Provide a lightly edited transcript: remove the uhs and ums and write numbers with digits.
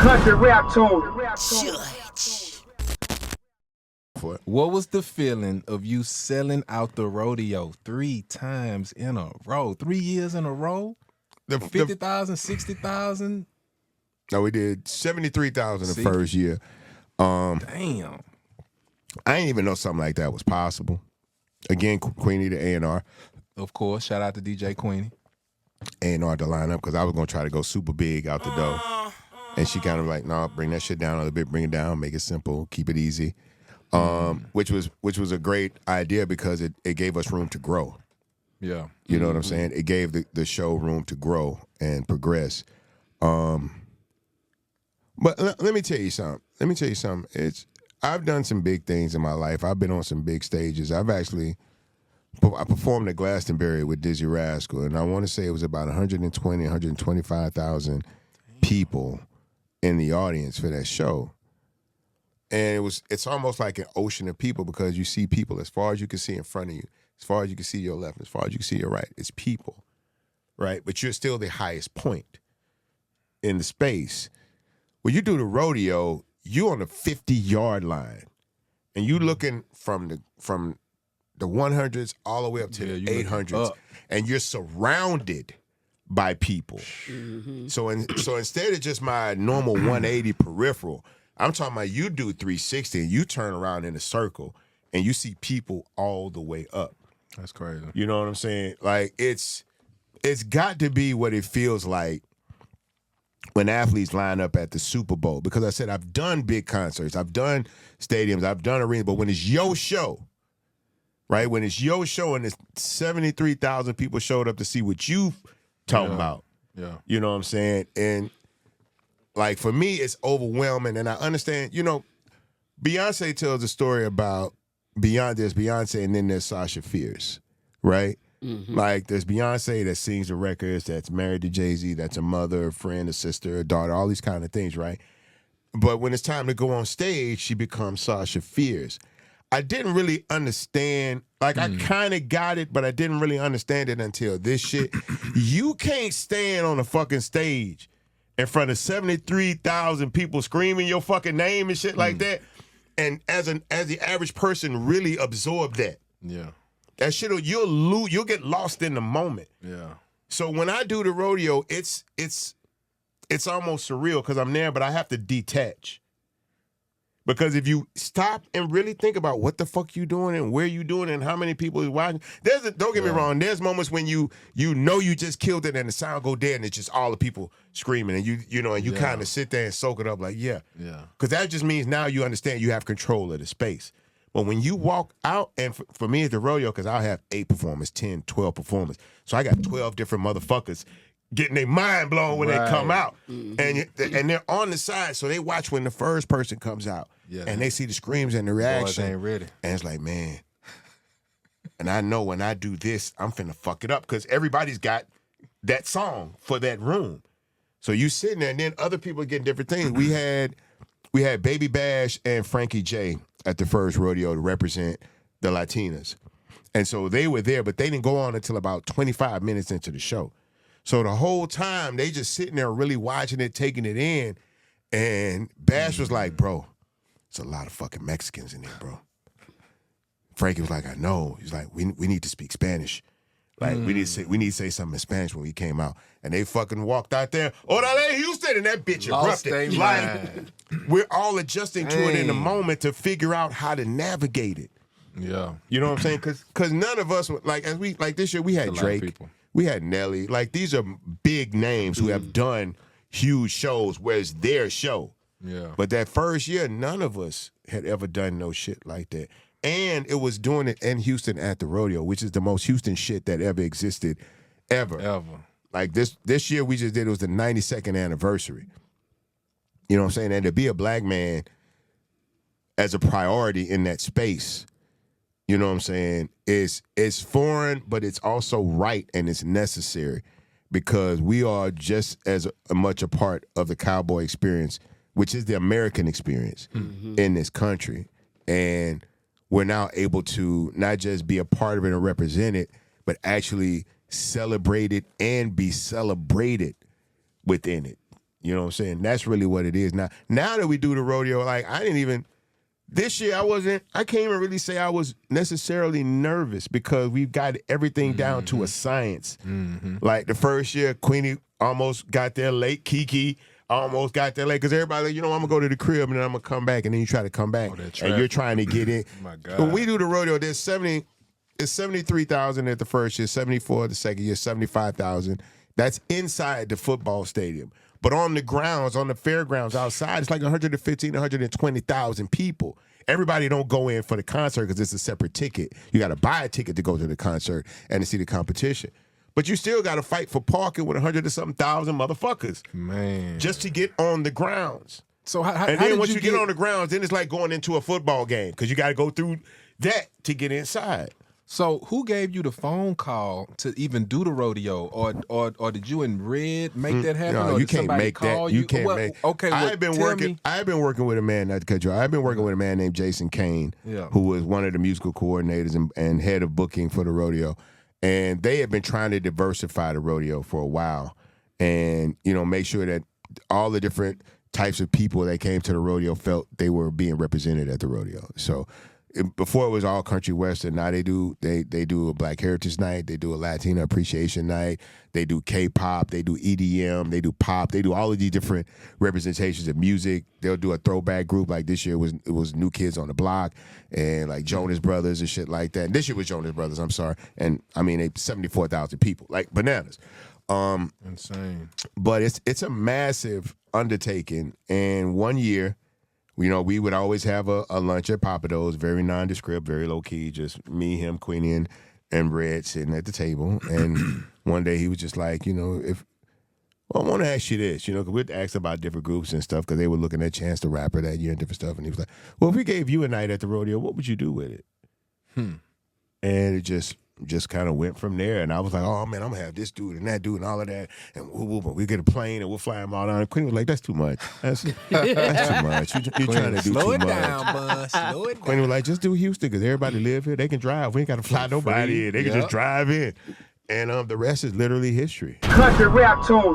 country rap tune. What was the feeling of you selling out the rodeo 3 times in a row? 3 years in a row? 50,000, 60,000? No, we did 73,000 the first year. Damn. I didn't even know something like that was possible. Again, Queenie, the A&R. Of course. Shout out to DJ Queenie. A&R to line up because I was going to try to go super big out the door. And she kind of like, no, bring that shit down a little bit, bring it down, make it simple, keep it easy. Which was a great idea because it gave us room to grow. Yeah. You know what I'm saying? It gave the show room to grow and progress. But let me tell you something. I've done some big things in my life. I've been on some big stages. I performed at Glastonbury with Dizzy Rascal, and I want to say it was about 125,000 people in the audience for that show. And it's almost like an ocean of people because you see people as far as you can see in front of you, as far as you can see your left, as far as you can see your right. It's people, right? But you're still the highest point in the space. When you do the rodeo, you on the 50-yard line, and you looking from the 100s all the way up to the 800s, and you're surrounded by people. Mm-hmm. So instead of just my normal 180 peripheral, I'm talking about you do 360 and you turn around in a circle and you see people all the way up. That's crazy. You know what I'm saying? Like it's got to be what it feels like when athletes line up at the Super Bowl. Because I said I've done big concerts, I've done stadiums, I've done arenas, but when it's your show, right? When it's your show and it's 73,000 people showed up to see what you talking about. Yeah. You know what I'm saying? And like for me, it's overwhelming. And I understand, Beyonce tells a story about there's Beyonce and then there's Sasha Fierce, right? Mm-hmm. Like there's Beyonce that sings the records, that's married to Jay-Z, that's a mother, a friend, a sister, a daughter, all these kind of things, right? But when it's time to go on stage, she becomes Sasha Fierce. I didn't really understand, like I kind of got it, but I didn't really understand it until this shit. You can't stand on a fucking stage in front of 73,000 people screaming your fucking name and shit like that. And as the average person really absorb that. Yeah. That shit, you'll get lost in the moment. Yeah. So when I do the rodeo, it's almost surreal because I'm there, but I have to detach. Because if you stop and really think about what the fuck you doing and where you doing and how many people is watching, don't get me wrong, there's moments when you know you just killed it and the sound go dead and it's just all the people screaming and you kind of sit there and soak it up like, yeah. Because that just means now you understand you have control of the space. But when you walk out, and for me at the rodeo, because I'll have 8 performers, 10, 12 performers. So I got 12 different motherfuckers getting their mind blown when they come out. Mm-hmm. And they're on the side, so they watch when the first person comes out. Yeah, and they see the screams and the reaction. Boys ain't ready. And it's like, man. And I know when I do this, I'm finna fuck it up because everybody's got that song for that room. So you sitting there, and then other people are getting different things. We had Baby Bash and Frankie J at the first rodeo to represent the Latinas. And so they were there, but they didn't go on until about 25 minutes into the show. So the whole time, they just sitting there really watching it, taking it in. And Bash was like, bro, it's a lot of fucking Mexicans in there, bro. Frankie was like, I know. He's like, we need to speak Spanish. Like, we need to say something in Spanish when we came out. And they fucking walked out there, Orale Houston, and that bitch erupted. Like, we're all adjusting to it in the moment to figure out how to navigate it. Yeah. You know what I'm saying? Because none of us, like this year, we had Drake, we had Nelly. Like, these are big names who have done huge shows where it's their show. Yeah. But that first year, none of us had ever done no shit like that. And it was doing it in Houston at the rodeo, which is the most Houston shit that ever existed, ever. Like this year we just did, it was the 92nd anniversary. You know what I'm saying? And to be a black man as a priority in that space, you know what I'm saying, it's foreign, but it's also right and it's necessary because we are just as much a part of the cowboy experience, which is the American experience in this country. And we're now able to not just be a part of it and represent it, but actually celebrate it and be celebrated within it. You know what I'm saying? That's really what it is. Now that we do the rodeo, like this year I can't even really say I was necessarily nervous because we've got everything down to a science. Like the first year, Queenie almost got there late, Kiki almost got there late because everybody like, I'm going to go to the crib and then I'm going to come back, and then you try to come back and you're trying to get in. My God. When we do the rodeo, it's 73,000 at the first year, 74 the second year, 75,000. That's inside the football stadium. But on the grounds, on the fairgrounds outside, it's like 115, 120,000 people. Everybody don't go in for the concert because it's a separate ticket. You got to buy a ticket to go to the concert and to see the competition. But you still got to fight for parking with 100 or something thousand motherfuckers. Man. Just to get on the grounds. So and then once you get on the grounds, then it's like going into a football game because you got to go through that to get inside. So who gave you the phone call to even do the rodeo, or did you and Red make that happen? No, or you did can't make that. You can't make. Okay, I've been working with a man. Not to cut you off. I've been working with a man named Jason Kane, who was one of the musical coordinators and head of booking for the rodeo. And they have been trying to diversify the rodeo for a while, and make sure that all the different types of people that came to the rodeo felt they were being represented at the rodeo. So. Before it was all country western. Now they do a Black Heritage Night. They do a Latino Appreciation Night. They do K-pop. They do EDM. They do pop. They do all of these different representations of music. They'll do a throwback group. Like this year it was New Kids on the Block and like Jonas Brothers and shit like that. And this year was Jonas Brothers. I'm sorry. And I mean, 74,000 people, like bananas. Insane. But it's a massive undertaking. And one year. We would always have a lunch at Papado's, very nondescript, very low-key, just me, him, Queenie, and Red sitting at the table. And one day he was just like, I want to ask you this, because we'd ask about different groups and stuff because they were looking at Chance the Rapper that year and different stuff. And he was like, well, if we gave you a night at the rodeo, what would you do with it? And it just kind of went from there. And I was like, oh, man, I'm going to have this dude and that dude and all of that. And we get a plane and we'll fly them all down. And Queen was like, that's too much. That's too much. You're trying to do slow too it much. Down, bud. Slow it down. Queen was like, just do Houston because everybody live here. They can drive. We ain't got to fly nobody in. They can just drive in. And the rest is literally history. Country rap tune.